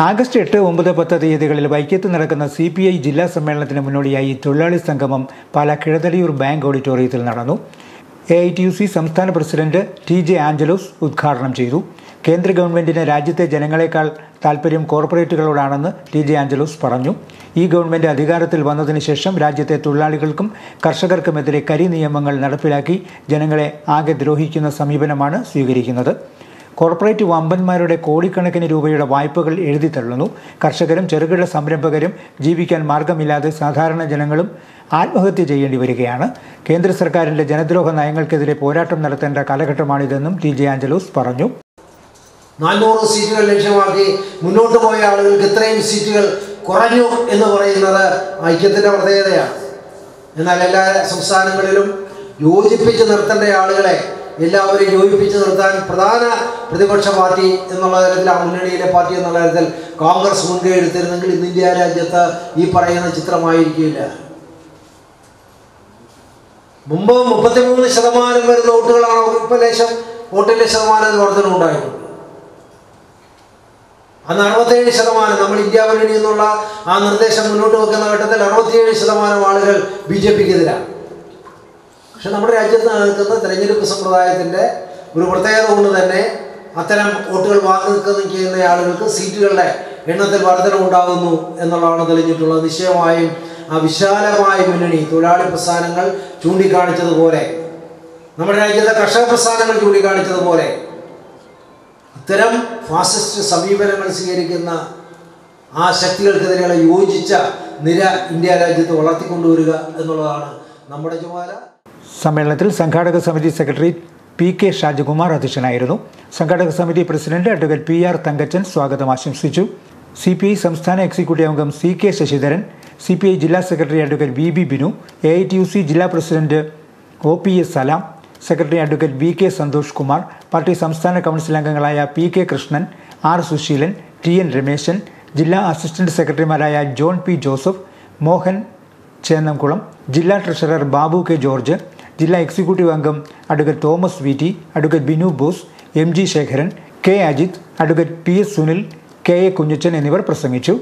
August 8, 9, 10 തീയതികളിൽ വൈക്കത്ത് നടക്കുന്ന CPI ജില്ലാ സമ്മേളനത്തിന് മുന്നോടിയായി തൊഴിലാളി സംഗമം പാലാ കിഴതടിയൂർ ബാങ്ക് ഓഡിറ്റോറിയത്തിൽ നടന്നു. AITUC സംസ്ഥാന പ്രസിഡന്റ് TJ ആഞ്ചലോസ് ഉദ്ഘാടനം ചെയ്തു. കേന്ദ്ര ഗവൺമെന്റിന് രാജ്യത്തെ ജനങ്ങളെക്കാൾ താൽപര്യം കോർപ്പറേറ്റുകളോടാണെന്ന് TJ ആഞ്ചലോസ് പറഞ്ഞു. ഈ ഗവൺമെന്റ് അധികാരത്തിൽ വന്നതിന് ശേഷം രാജ്യത്തെ തൊഴിലാളികൾക്കും കർഷകർക്കുമെതിരെ കരിനിയമങ്ങൾ നടപ്പിലാക്കി ജനങ്ങളെ ആകെ ദ്രോഹിക്കുന്ന സമീപനമാണ് സ്വീകരിക്കുന്നത്. കോർപ്പറേറ്റ് വമ്പന്മാരുടെ കോടിക്കണക്കിന് രൂപയുടെ വായ്പകൾ എഴുതിത്തള്ളുന്നു. കർഷകരും ചെറുകിട സംരംഭകരും ജീവിക്കാൻ മാർഗമില്ലാതെ സാധാരണ ജനങ്ങളും ആത്മഹത്യ ചെയ്യേണ്ടി വരികയാണ്. കേന്ദ്ര സർക്കാരിന്റെ ജനദ്രോഹ നയങ്ങൾക്കെതിരെ പോരാട്ടം നടത്തേണ്ട കാലഘട്ടമാണിതെന്നും TJ ആഞ്ചലോസ് പറഞ്ഞു. 400 സീറ്റുകൾ ലക്ഷ്യമാക്കി മുന്നോട്ട് പോയ ആളുകൾക്ക് ഇത്രയും സീറ്റുകൾ കുറഞ്ഞു എന്ന് പറയുന്നത് ഐക്യത്തിൻ്റെ പ്രത്യേകതയാണ്. എന്നാൽ എല്ലാ സംസ്ഥാനങ്ങളിലും യോജിപ്പിച്ച് നിർത്തേണ്ട ആളുകളെ എല്ലാവരും യോജിപ്പിച്ച് നിർത്താൻ പ്രധാന പ്രതിപക്ഷ പാർട്ടി എന്നുള്ള തരത്തിൽ, ആ മുന്നണിയിലെ പാർട്ടി എന്നുള്ള തരത്തിൽ കോൺഗ്രസ് മുൻകൈ എടുത്തിരുന്നെങ്കിൽ ഇന്ന് ഇന്ത്യ രാജ്യത്ത് ഈ പറയുന്ന ചിത്രമായിരിക്കില്ല. മുമ്പ് 33% വരുന്ന വോട്ടുകളാണ്, ഇപ്പോൾ ലേശം വോട്ടിൻ്റെ ശതമാനം വർധനമുണ്ടായിട്ടുണ്ട്. അന്ന് 67%, നമ്മൾ ഇന്ത്യ മുന്നണി എന്നുള്ള ആ നിർദ്ദേശം മുന്നോട്ട് വെക്കുന്ന ഘട്ടത്തിൽ 67% ആളുകൾ BJPക്കെതിരാണ്. പക്ഷെ നമ്മുടെ രാജ്യത്ത് നിൽക്കുന്ന തെരഞ്ഞെടുപ്പ് സമ്പ്രദായത്തിൻ്റെ ഒരു പ്രത്യേകത കൊണ്ട് തന്നെ അത്തരം വോട്ടുകൾ വാങ്ങി നിൽക്കുന്ന ആളുകൾക്ക് സീറ്റുകളുടെ എണ്ണത്തിൽ വർധനമുണ്ടാകുന്നു എന്നുള്ളതാണ് തെളിഞ്ഞിട്ടുള്ളത്. നിശ്ചയമായും ആ വിശാലമായ മുന്നണി തൊഴിലാളി പ്രസ്ഥാനങ്ങൾ ചൂണ്ടിക്കാണിച്ചതുപോലെ, നമ്മുടെ രാജ്യത്തെ കർഷക പ്രസ്ഥാനങ്ങൾ ചൂണ്ടിക്കാണിച്ചതുപോലെ ഇത്തരം ഫാസിസ്റ്റ് സമീപനങ്ങൾ സ്വീകരിക്കുന്ന ആ ശക്തികൾക്കെതിരെയുള്ള യോജിച്ച നിര ഇന്ത്യ രാജ്യത്ത് വളർത്തിക്കൊണ്ടുവരിക എന്നുള്ളതാണ് നമ്മുടെ ചുമതല. സമ്മേളനത്തിൽ സംഘാടക സമിതി സെക്രട്ടറി PK ഷാജകുമാർ അധ്യക്ഷനായിരുന്നു. സംഘാടക സമിതി പ്രസിഡന്റ് അഡ്വക്കേറ്റ് PR തങ്കച്ചൻ സ്വാഗതം ആശംസിച്ചു. CPI സംസ്ഥാന എക്സിക്യൂട്ടീവ് അംഗം CK ശശിധരൻ, CPI ജില്ലാ secretary advocate VB Binu, AITUC ജില്ലാ president OPS Salam, secretary advocate VK Santhosh Kumar, party സംസ്ഥാന കൗൺസിൽ അംഗങ്ങളായ PK Krishnan, R Susheelan, TN Rameshan, ജില്ലാ അസിസ്റ്റന്റ് സെക്രട്ടറിമാരായ John P Joseph, Mohan Chennamkulam, ജില്ലാ ട്രഷറർ ബാബു K ജോർജ്, ജില്ലാ എക്സിക്യൂട്ടീവ് അംഗം advocate Thomas VT, advocate Binu Bose, MG Sekharan, K Ajith, advocate PS Sunil, KA Kunjachan എന്നിവർ പ്രസംഗിച്ചു.